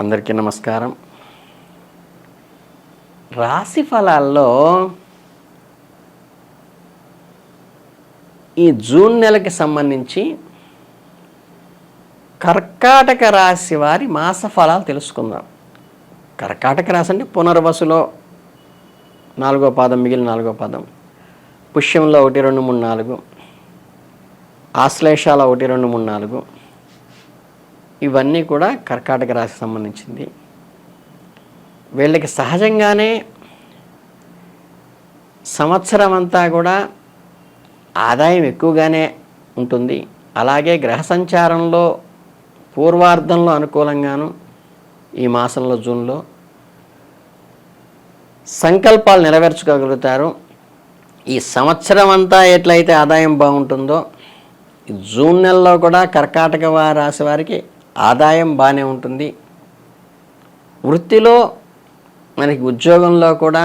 అందరికీ నమస్కారం. రాశి ఫలాల్లో ఈ జూన్ నెలకి సంబంధించి కర్కాటక రాశి వారి మాస ఫలాలు తెలుసుకుందాం. కర్కాటక రాశి అంటే పునర్వసులో 4వ పాదం మిగిలిన 4వ పాదం, పుష్యంలో 1, 2, 3, 4, ఆశ్లేషాల 1, 2, 3, 4, ఇవన్నీ కూడా కర్కాటక రాశికి సంబంధించింది. వీళ్ళకి సహజంగానే సంవత్సరం అంతా కూడా ఆదాయం ఎక్కువగానే ఉంటుంది. అలాగే గ్రహ సంచారంలో పూర్వార్ధంలో అనుకూలంగాను ఈ మాసంలో జూన్లో సంకల్పాలు నెరవేర్చుకోగలుగుతారు. ఈ సంవత్సరం అంతా ఎట్లయితే ఆదాయం బాగుంటుందో ఈ జూన్ నెలలో కూడా కర్కాటక రాశి వారికి ఆదాయం బాగానే ఉంటుంది. వృత్తిలో మనకి ఉద్యోగంలో కూడా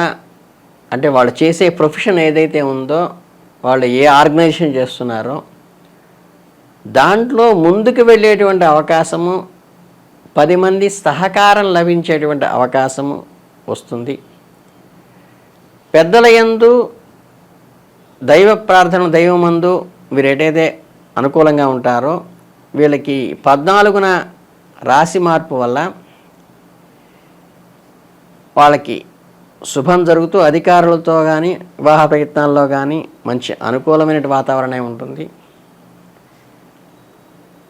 అంటే వాళ్ళు చేసే ప్రొఫెషన్ ఏదైతే ఉందో, వాళ్ళు ఏ ఆర్గనైజేషన్ చేస్తున్నారో దాంట్లో ముందుకు వెళ్ళేటువంటి అవకాశము, 10 మంది సహకారం లభించేటువంటి అవకాశము వస్తుంది. పెద్దల యందు దైవ ప్రార్థన, దైవమందు వీరు ఏదైతే అనుకూలంగా ఉంటారో వీళ్ళకి 14న రాశి మార్పు వల్ల వాళ్ళకి శుభం జరుగుతూ అధికారులతో కానీ వివాహ ప్రయత్నాల్లో కానీ మంచి అనుకూలమైన వాతావరణం ఉంటుంది.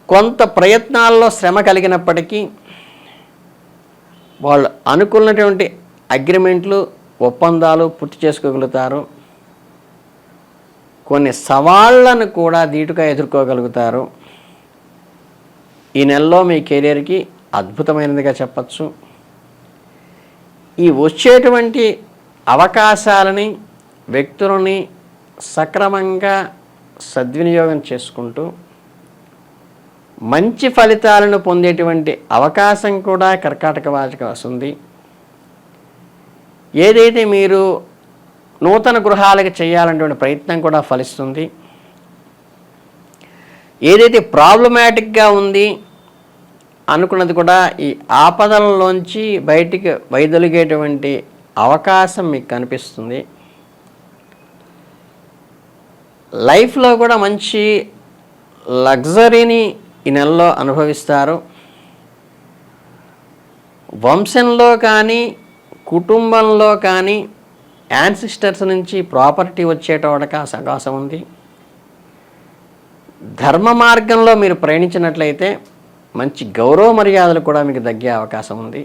కొంత ప్రయత్నాల్లో శ్రమ కలిగినప్పటికీ వాళ్ళు అనుకున్నటువంటి అగ్రిమెంట్లు, ఒప్పందాలు పూర్తి చేసుకోగలుగుతారు. కొన్ని సవాళ్లను కూడా ధీటుగా ఎదుర్కోగలుగుతారు. ఈ నెలలో మీ కెరీర్కి అద్భుతమైనదిగా చెప్పచ్చు. ఈ వచ్చేటువంటి అవకాశాలని, వ్యక్తులని సక్రమంగా సద్వినియోగం చేసుకుంటూ మంచి ఫలితాలను పొందేటువంటి అవకాశం కూడా కర్కాటక వారికి వస్తుంది. ఏదైతే మీరు నూతన గృహాలకు చేయాలనేటువంటి ప్రయత్నం కూడా ఫలిస్తుంది. ఏదైతే ప్రాబ్లమాటిక్గా ఉంది అనుకున్నది కూడా ఈ ఆపదలలోంచి బయటికి వైదొలిగేటువంటి అవకాశం మీకు కనిపిస్తుంది. లైఫ్లో కూడా మంచి లగ్జరీని ఈ నెలలో అనుభవిస్తారు. వంశంలో కానీ కుటుంబంలో కానీ యాన్సిస్టర్స్ నుంచి ప్రాపర్టీ వచ్చేటోడక అవకాశం ఉంది. ధర్మ మార్గంలో మీరు ప్రయాణించినట్లయితే మంచి గౌరవ మర్యాదలు కూడా మీకు తగ్గే అవకాశం ఉంది.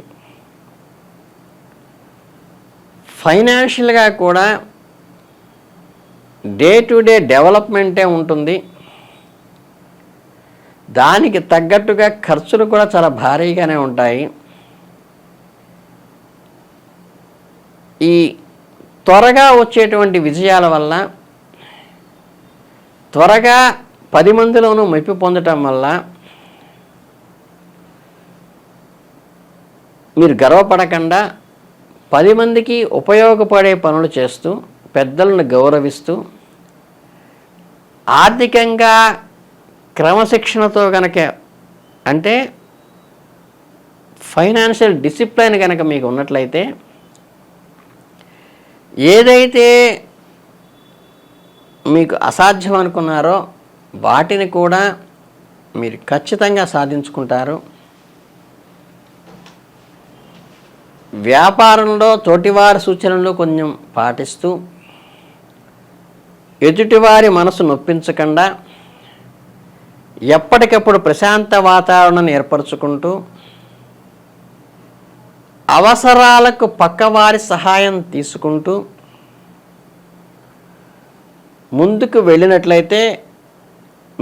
ఫైనాన్షియల్గా కూడా డే టు డే డెవలప్మెంటే ఉంటుంది. దానికి తగ్గట్టుగా ఖర్చులు కూడా చాలా భారీగానే ఉంటాయి. ఈ త్వరగా వచ్చేటువంటి విజయాల వల్ల, త్వరగా 10 మందిలోనూ మెప్పు పొందటం వల్ల మీరు గర్వపడకుండా 10 మందికి ఉపయోగపడే పనులు చేస్తూ, పెద్దలను గౌరవిస్తూ, ఆర్థికంగా క్రమశిక్షణతో కనుక అంటే ఫైనాన్షియల్ డిసిప్లిన్ కనుక మీకు ఉన్నట్లయితే ఏదైతే మీకు అసాధ్యం అనుకున్నారో వాటిని కూడా మీరు ఖచ్చితంగా సాధించుకుంటారు. వ్యాపారంలో తోటివారి సూచనలు కొంచెం పాటిస్తూ ఎదుటివారి మనసు నొప్పించకుండా ఎప్పటికప్పుడు ప్రశాంత వాతావరణాన్ని ఏర్పరచుకుంటూ అవసరాలకు పక్కవారి సహాయం తీసుకుంటూ ముందుకు వెళ్ళినట్లయితే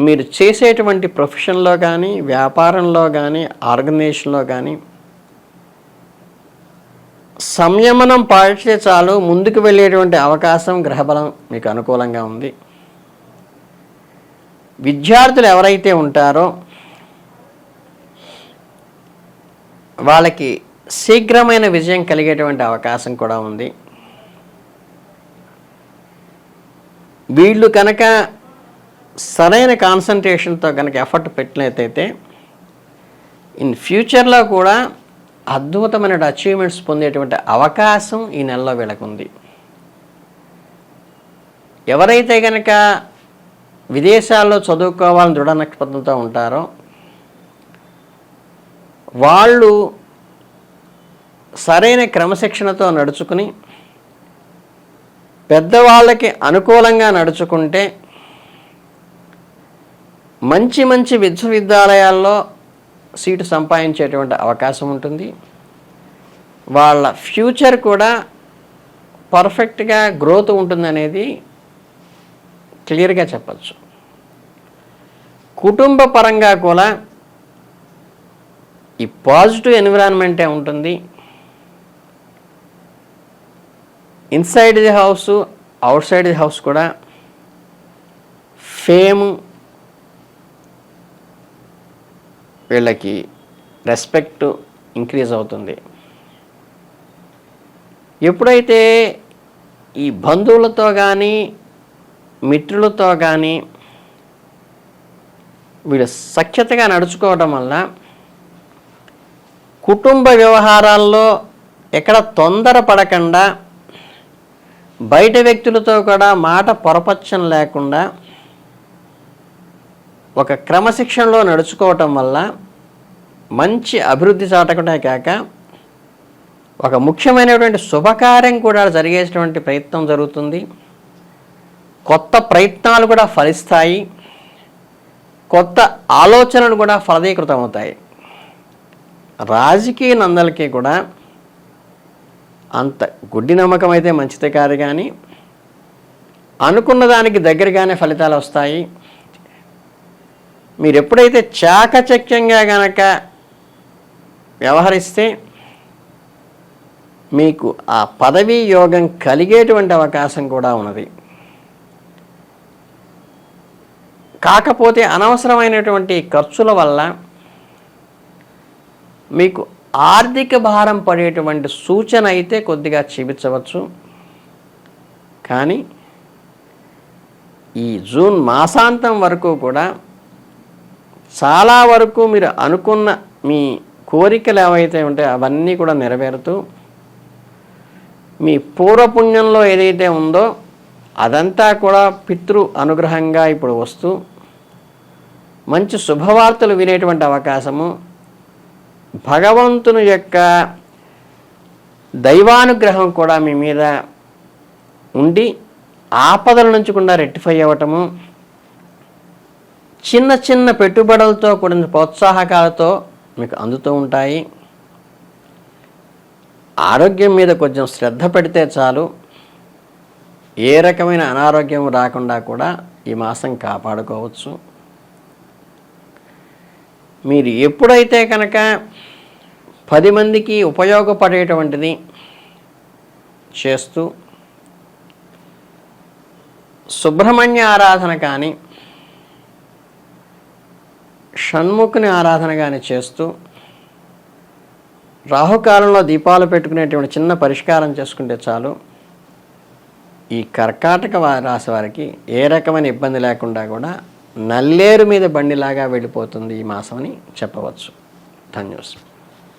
మీరు చేసేటువంటి ప్రొఫెషన్లో కానీ, వ్యాపారంలో కానీ, ఆర్గనైజేషన్లో కానీ సంయమనం పాటిస్తే చాలు, ముందుకు వెళ్ళేటువంటి అవకాశం, గ్రహబలం మీకు అనుకూలంగా ఉంది. విద్యార్థులు ఎవరైతే ఉంటారో వాళ్ళకి శీఘ్రమైన విజయం కలిగేటువంటి అవకాశం కూడా ఉంది. వీళ్ళు కనుక సరైన కాన్సన్ట్రేషన్తో కనుక ఎఫర్ట్ పెట్టినట్లయితే ఇన్ ఫ్యూచర్లో కూడా అద్భుతమైన అచీవ్మెంట్స్ పొందేటువంటి అవకాశం ఈ నెలలో వీళ్ళకు ఉంది. ఎవరైతే కనుక విదేశాల్లో చదువుకోవాలని దృఢ నక్షత్రంతో ఉంటారో వాళ్ళు సరైన క్రమశిక్షణతో నడుచుకుని పెద్దవాళ్ళకి అనుకూలంగా నడుచుకుంటే మంచి మంచి విశ్వవిద్యాలయాల్లో సీటు సంపాదించేటువంటి అవకాశం ఉంటుంది. వాళ్ళ ఫ్యూచర్ కూడా పర్ఫెక్ట్గా గ్రోత్ ఉంటుందనేది క్లియర్గా చెప్పచ్చు. కుటుంబ పరంగా కూడా ఈ పాజిటివ్ ఎన్విరాన్మెంటే ఉంటుంది. Inside the house, out side the house కూడా ఫేమ్, వీళ్ళకి రెస్పెక్ట్ ఇంక్రీజ్ అవుతుంది. ఎప్పుడైతే ఈ బంధువులతో కానీ మిత్రులతో కానీ వీళ్ళు సఖ్యతగా నడుచుకోవడం వల్ల కుటుంబ వ్యవహారాల్లో ఎక్కడ తొందరపడకుండా బయట వ్యక్తులతో కూడా మాట పొరపచ్చం లేకుండా ఒక క్రమశిక్షణలో నడుచుకోవటం వల్ల మంచి అభివృద్ధి చాటకటే కాక ఒక ముఖ్యమైనటువంటి శుభకార్యం కూడా జరిగేటువంటి ప్రయత్నం జరుగుతుంది. కొత్త ప్రయత్నాలు కూడా ఫలిస్తాయి. కొత్త ఆలోచనలు కూడా ఫలదీకృతం అవుతాయి. రాజకీయ నందలకి కూడా అంత గుడ్డి నమ్మకం అయితే మంచిదే కాదు, కానీ అనుకున్న దానికి దగ్గరగానే ఫలితాలు వస్తాయి. మీరు ఎప్పుడైతే చాకచక్యంగా గనక వ్యవహరిస్తే మీకు ఆ పదవీ యోగం కలిగేటువంటి అవకాశం కూడా ఉన్నది. కాకపోతే అనవసరమైనటువంటి ఖర్చుల వల్ల మీకు ఆర్థిక భారం పడేటువంటి సూచన అయితే కొద్దిగా చూపించవచ్చు. కానీ ఈ జూన్ మాసాంతం వరకు కూడా చాలా వరకు మీరు అనుకున్న మీ కోరికలు ఏవైతే ఉంటాయో అవన్నీ కూడా నెరవేరుతూ మీ పూర్వపుణ్యంలో ఏదైతే ఉందో అదంతా కూడా పితృ అనుగ్రహంగా ఇప్పుడు వస్తూ మంచి శుభవార్తలు వినేటువంటి అవకాశము, భగవంతుని యొక్క దైవానుగ్రహం కూడా మీ మీద ఉండి ఆపదల నుంచి కూడా రెక్టిఫై అవ్వటము, చిన్న చిన్న పెట్టుబడులతో కూడిన ప్రోత్సాహకాలతో మీకు అందుతూ ఉంటాయి. ఆరోగ్యం మీద కొంచెం శ్రద్ధ పెడితే చాలు, ఏ రకమైన అనారోగ్యం రాకుండా కూడా ఈ మాసం కాపాడుకోవచ్చు. మీరు ఎప్పుడైతే కనుక 10 మందికి ఉపయోగపడేటువంటిది చేస్తూ సుబ్రహ్మణ్య ఆరాధన కానీ షణ్ముఖుని ఆరాధన కానీ చేస్తూ రాహుకాలంలో దీపాలు పెట్టుకునేటువంటి చిన్న పరిష్కారం చేసుకుంటే చాలు, ఈ కర్కాటక రాశి వారికి ఏ రకమైన ఇబ్బంది లేకుండా కూడా నల్లేరు మీద బండిలాగా వెళ్ళిపోతుంది ఈ మాసం అని చెప్పవచ్చు. ధన్యవాదాలు.